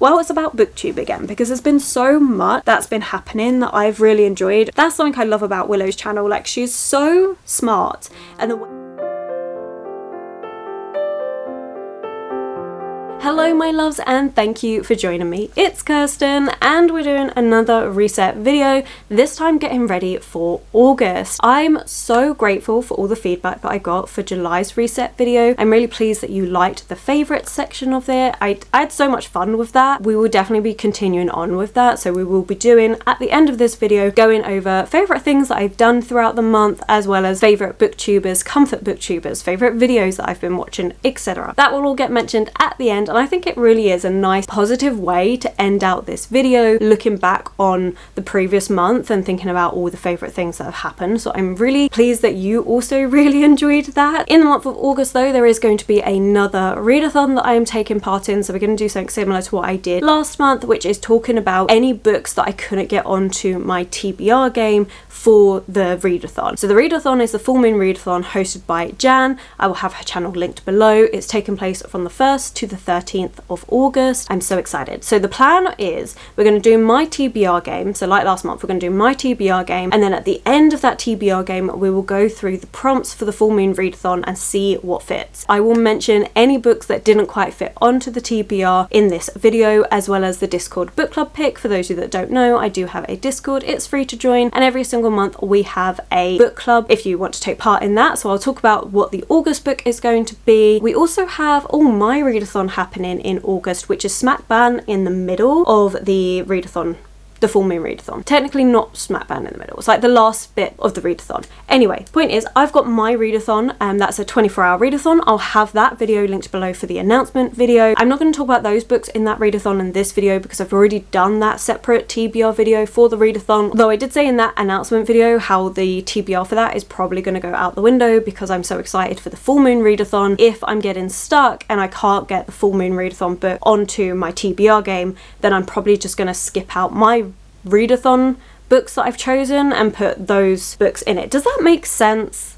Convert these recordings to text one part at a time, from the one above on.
Well, it's about booktube again, because there's been so much that's been happening that I've really enjoyed. That's something I love about Willow's channel. Like, she's so smart, and Hello my loves, and thank you for joining me. It's Kirsten and we're doing another reset video, this time getting ready for August. I'm so grateful for all the feedback that I got for July's reset video. I'm really pleased that you liked the favourites section of it. I had so much fun with that. We will definitely be continuing on with that, so we will be doing, at the end of this video, going over favourite things that I've done throughout the month, as well as favourite booktubers, comfort booktubers, favourite videos that I've been watching, etc. That will all get mentioned at the end, and I think it really is a nice positive way to end out this video, looking back on the previous month and thinking about all the favourite things that have happened. So I'm really pleased that you also really enjoyed that. In the month of August though, there is going to be another readathon that I am taking part in, so we're going to do something similar to what I did last month, which is talking about any books that I couldn't get onto my TBR game for the readathon. So the readathon is the full moon readathon hosted by Jan. I will have her channel linked below. It's taking place from the 1st to the 13th of August. I'm so excited. So the plan is we're going to do my TBR game. So like last month, we're going to do my TBR game, and then at the end of that TBR game, we will go through the prompts for the full moon readathon and see what fits. I will mention any books that didn't quite fit onto the TBR in this video, as well as the Discord book club pick. For those of you that don't know, I do have a Discord. It's free to join, and every single month we have a book club if you want to take part in that. So I'll talk about what the August book is going to be. We also have all my readathon happening in August, which is smack bang in the middle of the readathon, the full moon readathon. Technically not smack bang in the middle, it's like the last bit of the readathon. Anyway, point is, I've got my readathon, and that's a 24-hour readathon. I'll have that video linked below for the announcement video. I'm not going to talk about those books in that readathon in this video because I've already done that separate TBR video for the readathon, though I did say in that announcement video how the TBR for that is probably going to go out the window because I'm so excited for the full moon readathon. If I'm getting stuck and I can't get the full moon readathon book onto my TBR game, then I'm probably just going to skip out my readathon books that I've chosen and put those books in it. Does that make sense?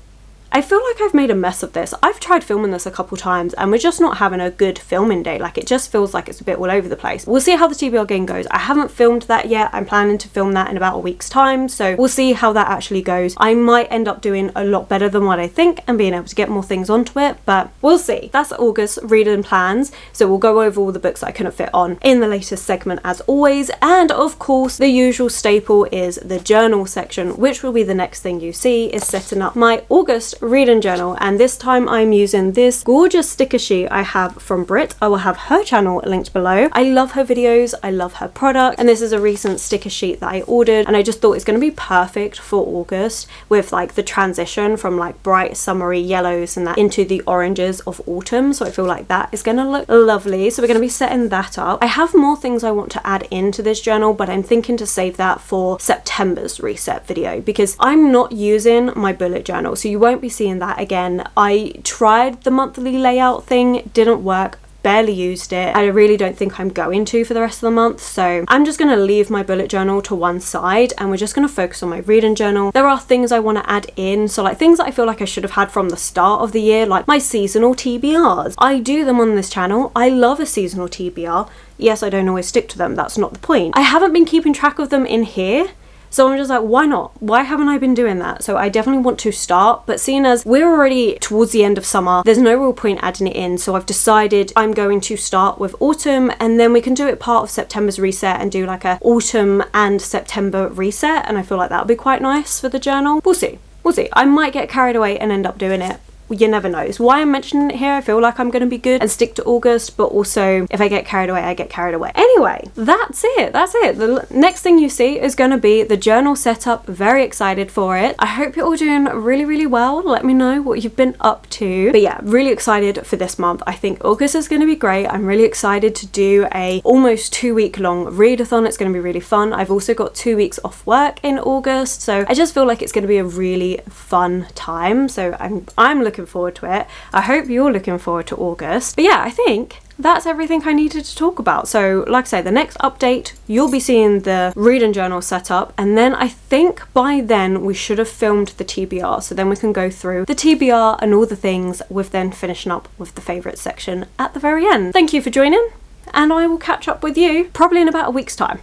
I feel like I've made a mess of this. I've tried filming this a couple times and we're just not having a good filming day. Like, it just feels like it's a bit all over the place. We'll see how the TBR game goes. I haven't filmed that yet. I'm planning to film that in about a week's time, so we'll see how that actually goes. I might end up doing a lot better than what I think and being able to get more things onto it, but we'll see. That's August reading plans, so we'll go over all the books that I couldn't fit on in the latest segment as always. And of course, the usual staple is the journal section, which will be the next thing you see, is setting up my August reading journal. And this time I'm using this gorgeous sticker sheet I have from Brit. I will have her channel linked below. I love her videos, I love her product, and this is a recent sticker sheet that I ordered, and I just thought it's going to be perfect for August with like the transition from like bright summery yellows and that into the oranges of autumn. So I feel like that is going to look lovely. So we're going to be setting that up. I have more things I want to add into this journal, but I'm thinking to save that for September's reset video because I'm not using my bullet journal, so you won't be seeing that again. I tried the monthly layout thing, didn't work, barely used it. I really don't think I'm going to for the rest of the month, so I'm just going to leave my bullet journal to one side and we're just going to focus on my reading journal. There are things I want to add in, so like things that I feel like I should have had from the start of the year, like my seasonal TBRs. I do them on this channel. I love a seasonal TBR. Yes, I don't always stick to them, that's not the point. I haven't been keeping track of them in here, so I'm just like, why not? Why haven't I been doing that? So I definitely want to start, but seeing as we're already towards the end of summer, there's no real point adding it in. So I've decided I'm going to start with autumn, and then we can do it part of September's reset and do like a autumn and September reset. And I feel like that'll be quite nice for the journal. We'll see. We'll see. I might get carried away and end up doing it. You never know. It's why I'm mentioning it here. I feel like I'm going to be good and stick to August, but also if I get carried away, I get carried away. Anyway, that's it. That's it. The next thing you see is going to be the journal setup. Very excited for it. I hope you're all doing really, really well. Let me know what you've been up to. But yeah, really excited for this month. I think August is going to be great. I'm really excited to do a almost 2-week long readathon. It's going to be really fun. I've also got 2 weeks off work in August, so I just feel like it's going to be a really fun time. So I'm looking forward to it. I hope you're looking forward to August. But yeah, I think that's everything I needed to talk about. So like I say, the next update, you'll be seeing the reading journal setup, and then I think by then we should have filmed the TBR, so then we can go through the TBR and all the things, with then finishing up with the favourite section at the very end. Thank you for joining, and I will catch up with you probably in about a week's time.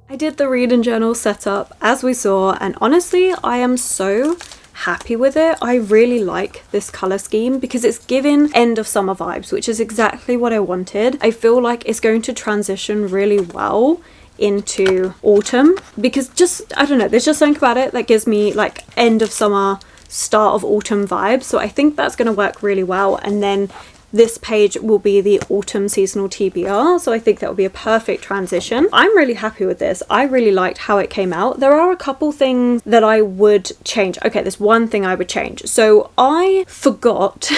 I did the read and journal setup as we saw, and honestly I am so happy with it. I really like this colour scheme because it's giving end of summer vibes, which is exactly what I wanted. I feel like it's going to transition really well into autumn because just, I don't know, there's just something about it that gives me like end of summer, start of autumn vibes. So I think that's going to work really well. And then this page will be the autumn seasonal TBR, so I think that will be a perfect transition. I'm really happy with this. I really liked how it came out. There are a couple things that I would change. Okay, there's one thing I would change. So I forgot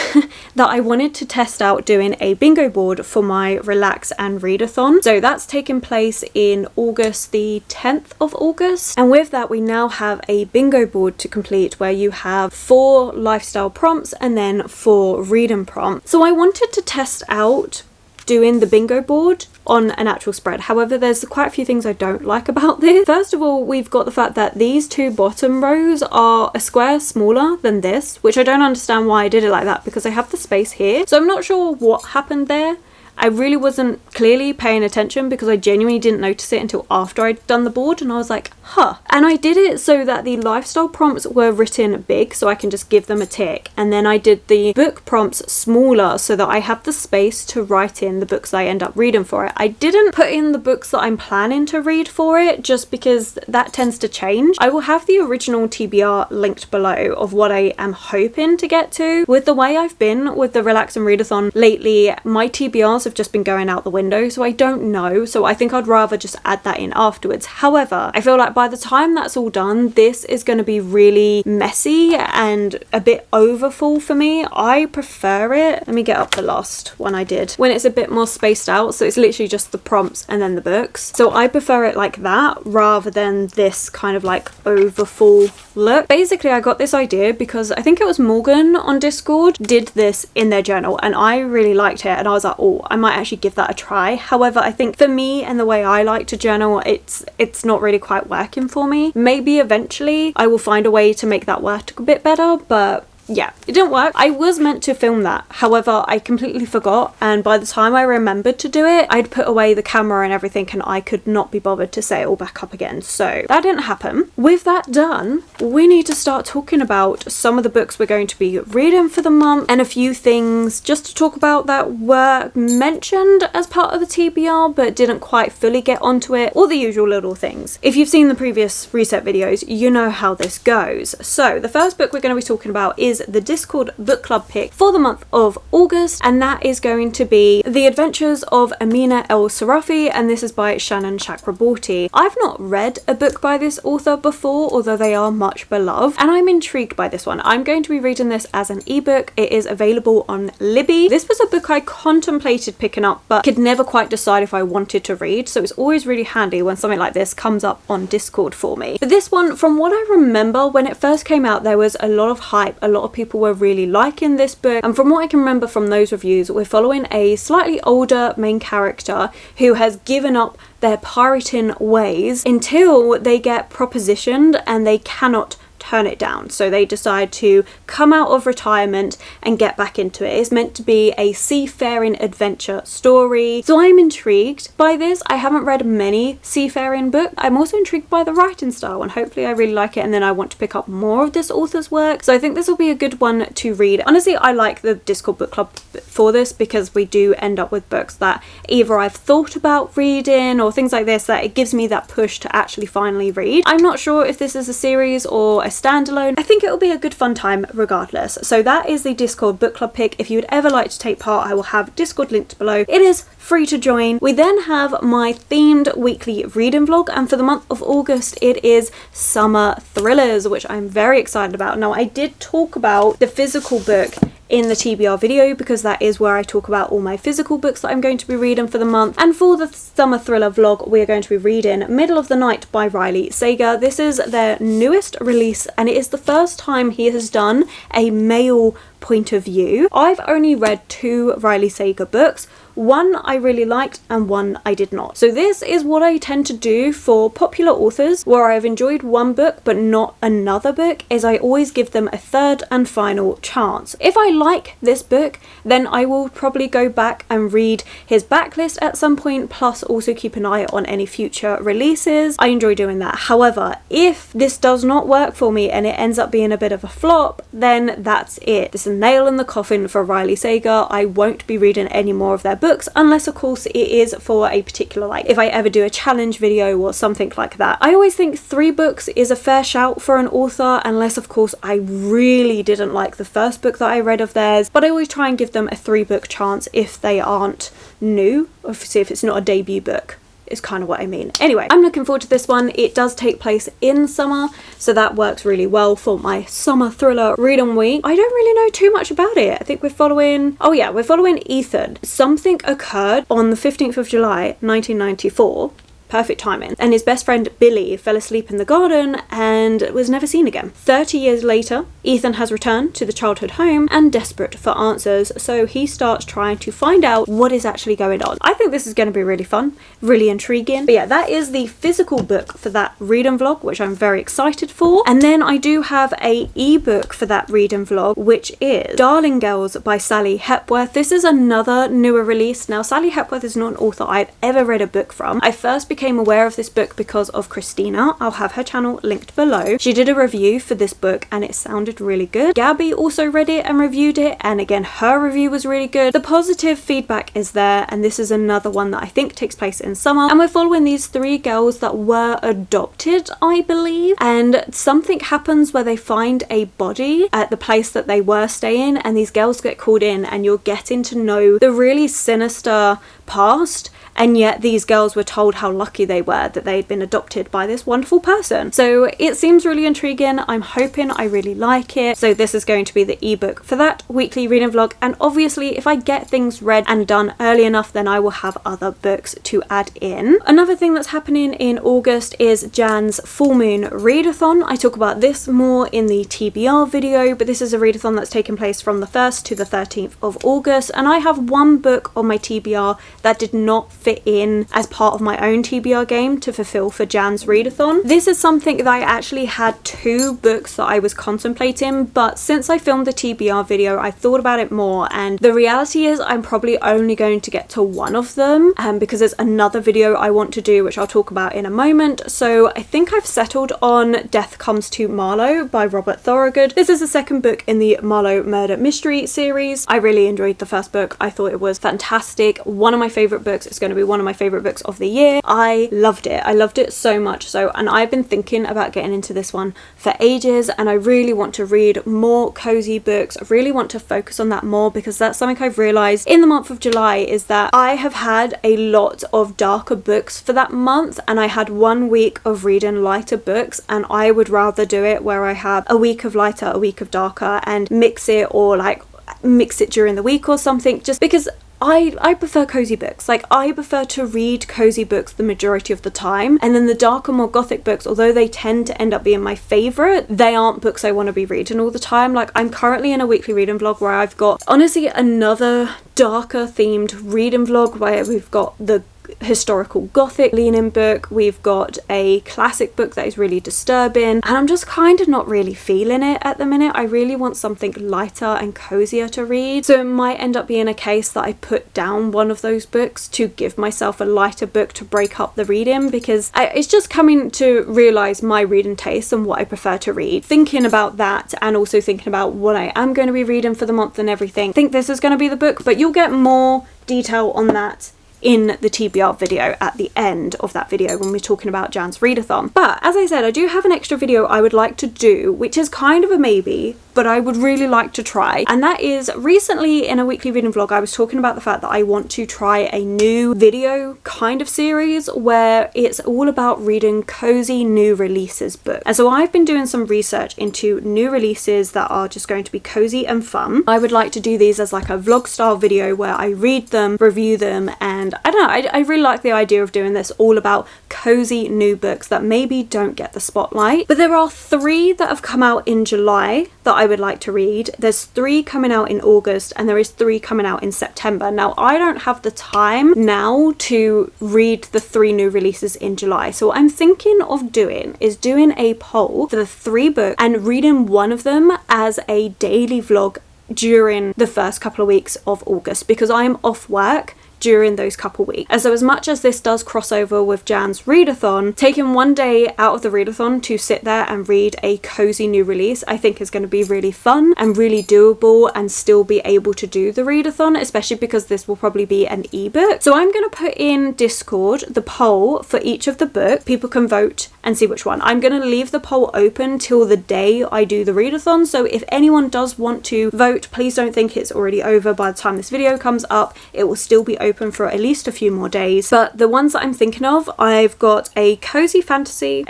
that I wanted to test out doing a bingo board for my Relax and Readathon. So that's taking place in August, the 10th of August. And with that, we now have a bingo board to complete where you have 4 lifestyle prompts and then 4 reading prompts. So I wanted to test out doing the bingo board on an actual spread. However, there's quite a few things I don't like about this. First of all, we've got the fact that these 2 bottom rows are a square smaller than this, which I don't understand why I did it like that because I have the space here. So I'm not sure what happened there. I really wasn't clearly paying attention because I genuinely didn't notice it until after I'd done the board, and I was like, huh. And I did it so that the lifestyle prompts were written big so I can just give them a tick, and then I did the book prompts smaller so that I have the space to write in the books I end up reading for it. I didn't put in the books that I'm planning to read for it just because that tends to change. I will have the original TBR linked below of what I am hoping to get to. With the way I've been with the Relax and Readathon lately, my TBRs have just been going out the window, so I don't know. So I think I'd rather just add that in afterwards. However, I feel like by the time that's all done, this is going to be really messy and a bit overfull for me. I prefer it. Let me get up the last one I did, when it's a bit more spaced out, so it's literally just the prompts and then the books. So I prefer it like that rather than this kind of like overfull look. Basically, I got this idea because I think it was Morgan on Discord did this in their journal and I really liked it, and I was like, oh, I might actually give that a try. However, I think for me and the way I like to journal, it's not really quite working for me. Maybe eventually I will find a way to make that work a bit better, but yeah, it didn't work. I was meant to film that, however I completely forgot, and by the time I remembered to do it, I'd put away the camera and everything and I could not be bothered to set it all back up again, so that didn't happen. With that done, we need to start talking about some of the books we're going to be reading for the month and a few things just to talk about that were mentioned as part of the TBR but didn't quite fully get onto it, all the usual little things. If you've seen the previous reset videos, you know how this goes. So the first book we're going to be talking about is the Discord book club pick for the month of August, and that is going to be The Adventures of Amina El Sarafi, and this is by Shannon Chakraborty. I've not read a book by this author before, although they are much beloved, and I'm intrigued by this one. I'm going to be reading this as an ebook. It is available on Libby. This was a book I contemplated picking up but could never quite decide if I wanted to read, so it's always really handy when something like this comes up on Discord for me. But this one, from what I remember, when it first came out, there was a lot of hype, a lot of people were really liking this book, and from what I can remember from those reviews, we're following a slightly older main character who has given up their pirating ways until they get propositioned and they cannot turn it down. So they decide to come out of retirement and get back into it. It's meant to be a seafaring adventure story. So I'm intrigued by this. I haven't read many seafaring books. I'm also intrigued by the writing style and hopefully I really like it, and then I want to pick up more of this author's work. So I think this will be a good one to read. Honestly, I like the Discord book club for this because we do end up with books that either I've thought about reading or things like this, that it gives me that push to actually finally read. I'm not sure if this is a series or a standalone. I think it will be a good fun time regardless. So that is the Discord book club pick. If you would ever like to take part, I will have Discord linked below. It is free to join. We then have my themed weekly reading vlog, and for the month of August it is summer thrillers, which I'm very excited about. Now, I did talk about the physical book in the TBR video because that is where I talk about all my physical books that I'm going to be reading for the month, and for the summer thriller vlog we are going to be reading Middle of the Night by Riley Sager. This is their newest release and it is the first time he has done a male point of view. I've only read 2 Riley Sager books. One I really liked and one I did not. So this is what I tend to do for popular authors where I've enjoyed one book but not another book, is I always give them a third and final chance. If I like this book, then I will probably go back and read his backlist at some point, plus also keep an eye on any future releases. I enjoy doing that. However, if this does not work for me and it ends up being a bit of a flop, then that's it. It's a nail in the coffin for Riley Sager. I won't be reading any more of their books unless of course it is for a particular, like if I ever do a challenge video or something like that. I always think 3 books is a fair shout for an author, unless of course I really didn't like the first book that I read of theirs, but I always try and give them a 3-book chance if they aren't new, obviously if it's not a debut book is kind of what I mean. Anyway, I'm looking forward to this one. It does take place in summer, so that works really well for my summer thriller reading week. I don't really know too much about it. I think we're following, oh yeah, we're following Ethan. Something occurred on the 15th of July 1994. Perfect timing. And his best friend Billy fell asleep in the garden and was never seen again. 30 years later, Ethan has returned to the childhood home and desperate for answers, so he starts trying to find out what is actually going on. I think this is going to be really fun, really intriguing. But yeah, that is the physical book for that reading vlog, which I'm very excited for. And then I do have a ebook for that reading vlog, which is Darling Girls by Sally Hepworth. This is another newer release. Now, Sally Hepworth is not an author I've ever read a book from. I first became aware of this book because of Christina. I'll have her channel linked below. below. She did a review for this book and it sounded really good. Gabby also read it and reviewed it, and again her review was really good. The positive feedback is there, and this is another one that I think takes place in summer, and we're following these 3 girls that were adopted, I believe, and something happens where they find a body at the place that they were staying, and these girls get called in, and you're getting to know the really sinister past, and yet these girls were told how lucky they were that they'd been adopted by this wonderful person. So it seems really intriguing. I'm hoping I really like it. So this is going to be the ebook for that weekly reading vlog, and obviously if I get things read and done early enough, then I will have other books to add in. Another thing that's happening in August is Jan's full moon readathon. I talk about this more in the TBR video, but this is a readathon that's taking place from the 1st to the 13th of August, and I have one book on my TBR that did not fit in as part of my own TBR game to fulfill for Jan's readathon. This is something that I actually had 2 books that I was contemplating, but since I filmed the TBR video I thought about it more, and the reality is I'm probably only going to get to one of them because there's another video I want to do which I'll talk about in a moment. So I think I've settled on Death Comes to Marlowe by Robert Thorogood. This is the second book in the Marlowe murder mystery series. I really enjoyed the first book. I thought it was fantastic. One of my favourite books. It's going to be one of my favourite books of the year. I loved it. I loved it so much so, and I've been thinking about getting into this one for ages, and I really want to read more cozy books. I really want to focus on that more because that's something I've realised in the month of July, is that I have had a lot of darker books for that month, and I had 1 week of reading lighter books, and I would rather do it where I have a week of lighter, a week of darker, and mix it, or like mix it during the week or something, just because I prefer cozy books. Like, I prefer to read cozy books the majority of the time, and then the darker, more gothic books, although they tend to end up being my favourite, they aren't books I want to be reading all the time. Like, I'm currently in a weekly reading vlog where I've got honestly another darker themed reading vlog where we've got the historical gothic leaning book, we've got a classic book that is really disturbing, and I'm just kind of not really feeling it at the minute. I really want something lighter and cozier to read, so it might end up being a case that I put down one of those books to give myself a lighter book to break up the reading, because it's just coming to realise my reading tastes and what I prefer to read. Thinking about that, and also thinking about what I am going to be reading for the month and everything, I think this is going to be the book, but you'll get more detail on that in the TBR video at the end of that video when we're talking about Jan's readathon. But as I said, I do have an extra video I would like to do, which is kind of a maybe, but I would really like to try, and that is, recently in a weekly reading vlog I was talking about the fact that I want to try a new video kind of series where it's all about reading cozy new releases books. And so I've been doing some research into new releases that are just going to be cozy and fun. I would like to do these as like a vlog style video where I read them, review them, and I don't know, I really like the idea of doing this all about cozy new books that maybe don't get the spotlight. But there are 3 that have come out in July that I would like to read. There's 3 coming out in August, and there is 3 coming out in September. Now, I don't have the time now to read the 3 new releases in July, so what I'm thinking of doing is doing a poll for the 3 books and reading one of them as a daily vlog during the first couple of weeks of August, because I'm off work during those couple weeks. And so as much as this does cross over with Jan's readathon, taking one day out of the readathon to sit there and read a cozy new release I think is going to be really fun and really doable, and still be able to do the readathon, especially because this will probably be an ebook. So I'm going to put in Discord the poll for each of the books. People can vote and see which one. I'm going to leave the poll open till the day I do the readathon, so if anyone does want to vote, please don't think it's already over by the time this video comes up. It will still be open for at least a few more days. But the ones that I'm thinking of, I've got a cozy fantasy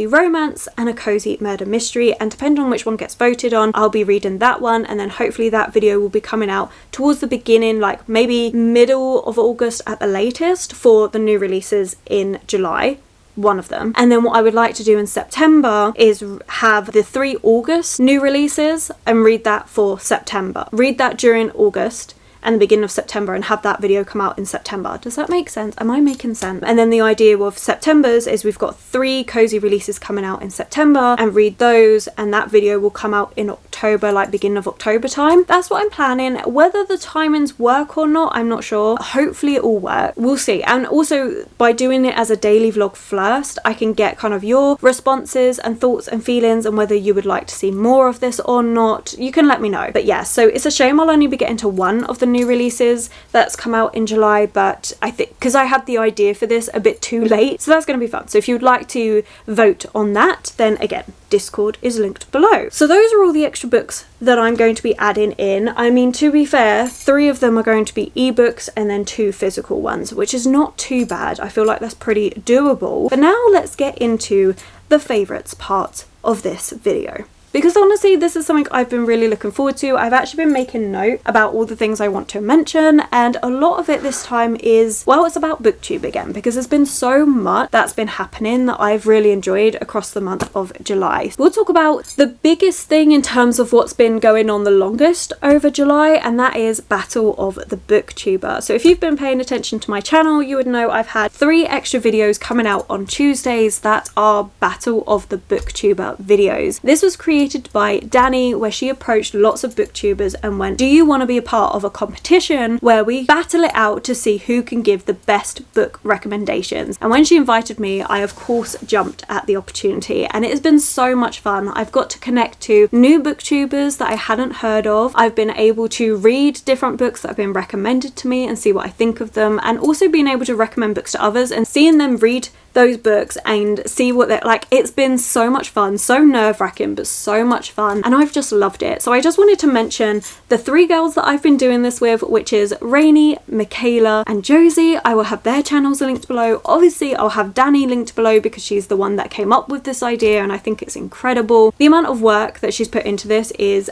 romance, and a cozy murder mystery, and depending on which one gets voted on, I'll be reading that one, and then hopefully that video will be coming out towards the beginning, like maybe middle of August at the latest, for the new releases in July. One of them. And then what I would like to do in September is have the 3 August new releases and read that for September. Read that during August and the beginning of September, and have that video come out in September. Does that make sense? Am I making sense? And then the idea with September's is we've got 3 cozy releases coming out in September, and read those, and that video will come out in October. October, like beginning of October time. That's what I'm planning. Whether the timings work or not, I'm not sure. Hopefully it will work. We'll see. And also by doing it as a daily vlog first, I can get kind of your responses and thoughts and feelings and whether you would like to see more of this or not. You can let me know. But yeah, so it's a shame I'll only be getting to one of the new releases that's come out in July, but I think because I had the idea for this a bit too late, so that's going to be fun. So if you'd like to vote on that, then again, Discord is linked below. So those are all the extra books that I'm going to be adding in. I mean, to be fair, 3 of them are going to be ebooks and then 2 physical ones, which is not too bad. I feel like that's pretty doable. But now let's get into the favorites part of this video. Because honestly, this is something I've been really looking forward to. I've actually been making note about all the things I want to mention, and a lot of it this time is, well, it's about booktube again, because there's been so much that's been happening that I've really enjoyed across the month of July. We'll talk about the biggest thing in terms of what's been going on the longest over July, and that is Battle of the Booktuber. So if you've been paying attention to my channel, you would know I've had 3 extra videos coming out on Tuesdays that are Battle of the Booktuber videos. This was created by Danny, where she approached lots of booktubers and went, do you want to be a part of a competition where we battle it out to see who can give the best book recommendations? And when she invited me, I of course jumped at the opportunity, and it has been so much fun. I've got to connect to new booktubers that I hadn't heard of. I've been able to read different books that have been recommended to me and see what I think of them, and also being able to recommend books to others and seeing them read those books and see what they're like. It's been so much fun, so nerve-wracking, but so much fun, and I've just loved it. So I just wanted to mention the 3 girls that I've been doing this with, which is Rainy, Michaela and Josie. I will have their channels linked below. Obviously I'll have Danny linked below because she's the one that came up with this idea, and I think it's incredible. The amount of work that she's put into this is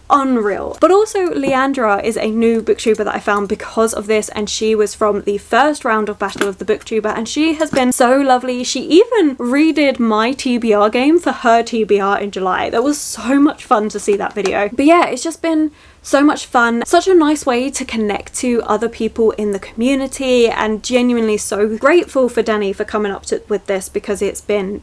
unreal. But also Leandra is a new booktuber that I found because of this, and she was from the first round of Battle of the Booktuber, and she has been so lovely. She even redid my TBR game for her TBR in July. That was so much fun to see that video. But yeah, it's just been so much fun, such a nice way to connect to other people in the community, and genuinely so grateful for Danny for coming up with this, because it's been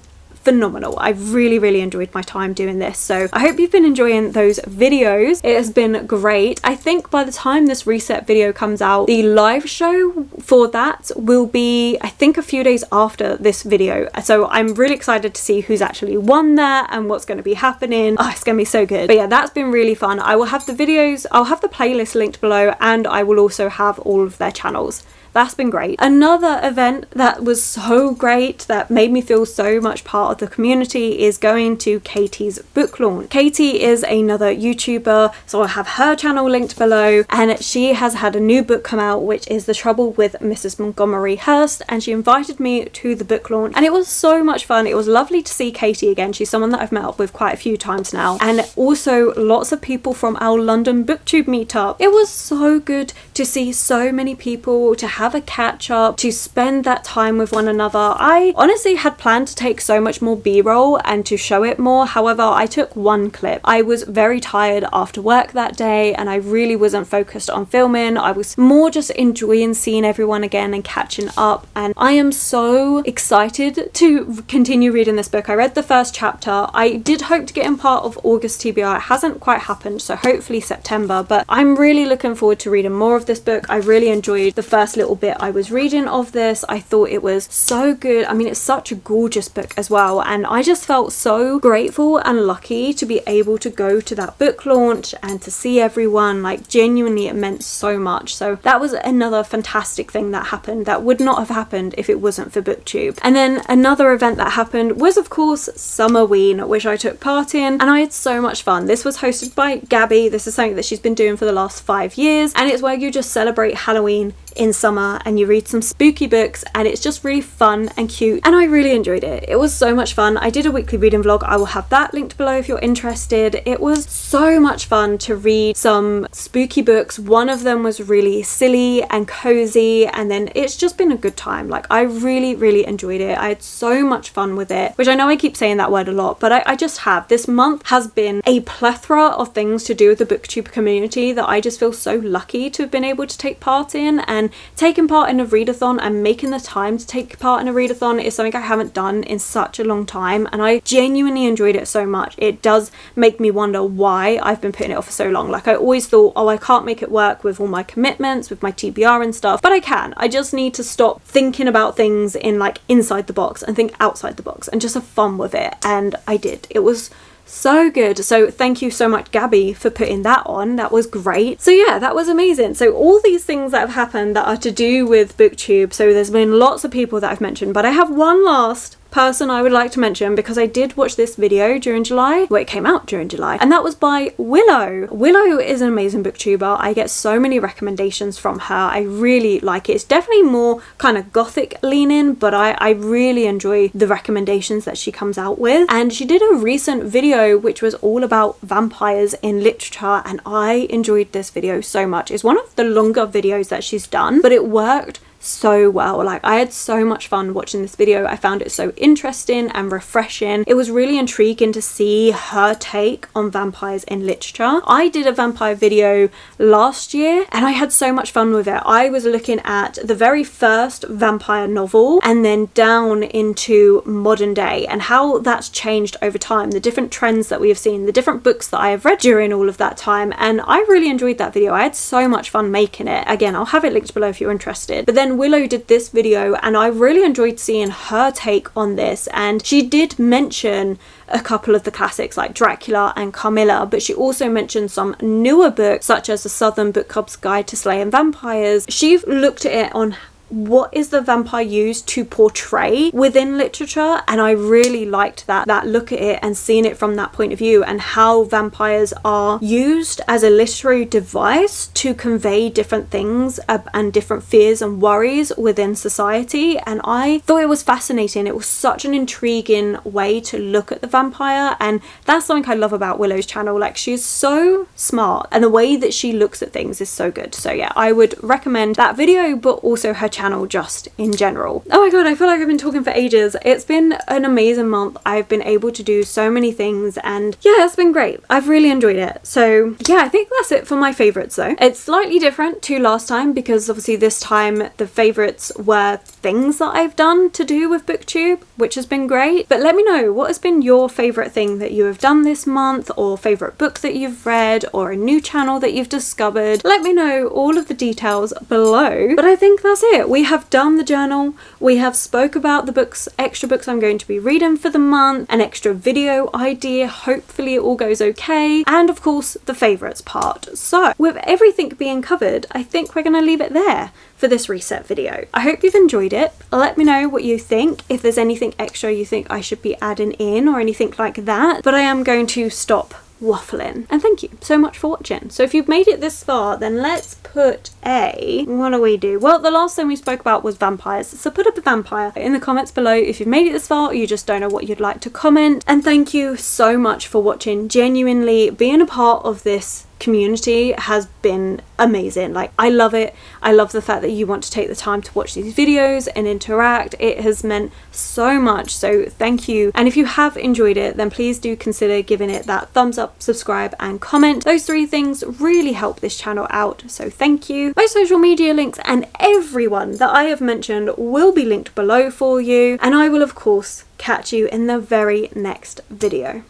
phenomenal. I've really enjoyed my time doing this, so I hope you've been enjoying those videos. It has been great. I think by the time this reset video comes out, the live show for that will be, I think, a few days after this video, so I'm really excited to see who's actually won there and what's going to be happening. Oh, it's gonna be so good. But yeah, that's been really fun. I will have the videos, I'll have the playlist linked below, and I will also have all of their channels. That's been great. Another event that was so great, that made me feel so much part of the community, is going to Katie's book launch. Katie is another YouTuber, so I'll have her channel linked below, and she has had a new book come out, which is The Trouble with Mrs. Montgomery Hearst, and she invited me to the book launch, and it was so much fun. It was lovely to see Katie again. She's someone that I've met up with quite a few times now, and also lots of people from our London booktube meetup. It was so good to see so many people, to have a catch up, to spend that time with one another. I honestly had planned to take so much more b-roll and to show it more. However, I took 1 clip. I was very tired after work that day, and I really wasn't focused on filming. I was more just enjoying seeing everyone again and catching up, and I am so excited to continue reading this book. I read the first chapter. I did hope to get in part of August TBR. It hasn't quite happened, so hopefully September, but I'm really looking forward to reading more of this book. I really enjoyed the first little bit I was reading of this. I thought it was so good. I mean, it's such a gorgeous book as well, and I just felt so grateful and lucky to be able to go to that book launch and to see everyone. Like, genuinely, it meant so much. So that was another fantastic thing that happened that would not have happened if it wasn't for booktube. And then another event that happened was, of course, Summerween, which I took part in, and I had so much fun. This was hosted by Gabby. This is something that she's been doing for the last 5 years, and it's where you just celebrate Halloween in summer and you read some spooky books, and it's just really fun and cute, and I really enjoyed it. It was so much fun. I did a weekly reading vlog. I will have that linked below if you're interested. It was so much fun to read some spooky books. One of them was really silly and cozy, and then it's just been a good time. Like, I really enjoyed it. I had so much fun with it, which I know I keep saying that word a lot, but I just have. This month has been a plethora of things to do with the booktube community that I just feel so lucky to have been able to take part in, and again. Taking part in a readathon and making the time to take part in a readathon is something I haven't done in such a long time, and I genuinely enjoyed it so much. It does make me wonder why I've been putting it off for so long. Like, I always thought, oh, I can't make it work with all my commitments, with my TBR and stuff, but I can. I just need to stop thinking about things in like inside the box and think outside the box and just have fun with it. And I did. It was so good. So thank you so much, Gabby, for putting that on. That was great. So yeah, that was amazing. So all these things that have happened that are to do with BookTube. So there's been lots of people that I've mentioned, but I have one last person I would like to mention because I did watch this video during July. Well, it came out during July, and that was by Willow. Willow is an amazing booktuber. I get so many recommendations from her. I really like it. It's definitely more kind of gothic leaning, but I really enjoy the recommendations that she comes out with. And she did a recent video which was all about vampires in literature, and I enjoyed this video so much. It's one of the longer videos that she's done, but it worked so well. Like, I had so much fun watching this video. I found it so interesting and refreshing. It was really intriguing to see her take on vampires in literature. I did a vampire video last year and I had so much fun with it. I was looking at the very first vampire novel and then down into modern day and how that's changed over time, the different trends that we have seen, the different books that I have read during all of that time, and I really enjoyed that video. I had so much fun making it. Again, I'll have it linked below if you're interested. But then Willow did this video and I really enjoyed seeing her take on this, and she did mention a couple of the classics like Dracula and Carmilla, but she also mentioned some newer books such as the Southern Book Club's Guide to Slaying Vampires. She looked at it on what is the vampire used to portray within literature, and I really liked that look at it and seeing it from that point of view, and how vampires are used as a literary device to convey different things and different fears and worries within society. And I thought it was fascinating. It was such an intriguing way to look at the vampire, and that's something I love about Willow's channel. Like, she's so smart and the way that she looks at things is so good. So yeah, I would recommend that video, but also her channel just in general. Oh my god, I feel like I've been talking for ages. It's been an amazing month. I've been able to do so many things, and yeah, it's been great. I've really enjoyed it. So yeah, I think that's it for my favorites though. It's slightly different to last time because obviously this time the favorites were things that I've done to do with BookTube, which has been great. But let me know, what has been your favorite thing that you have done this month, or favorite book that you've read, or a new channel that you've discovered? Let me know all of the details below. But I think that's it. We have done the journal, we have spoke about the books, extra books I'm going to be reading for the month, an extra video idea, hopefully it all goes okay, and of course the favourites part. So with everything being covered, I think we're going to leave it there for this reset video. I hope you've enjoyed it. Let me know what you think, if there's anything extra you think I should be adding in or anything like that, but I am going to stop waffling. And thank you so much for watching. So if you've made it this far, then let's put what do we do? Well, the last thing we spoke about was vampires, so put up a vampire in the comments below if you've made it this far or you just don't know what you'd like to comment. And thank you so much for watching. Genuinely, being a part of this community has been amazing. Like, I love it. I love the fact that you want to take the time to watch these videos and interact. It has meant so much, so thank you. And if you have enjoyed it, then please do consider giving it that thumbs up, subscribe and comment. Those three things really help this channel out, so thank you. My social media links and everyone that I have mentioned will be linked below for you, and I will of course catch you in the very next video.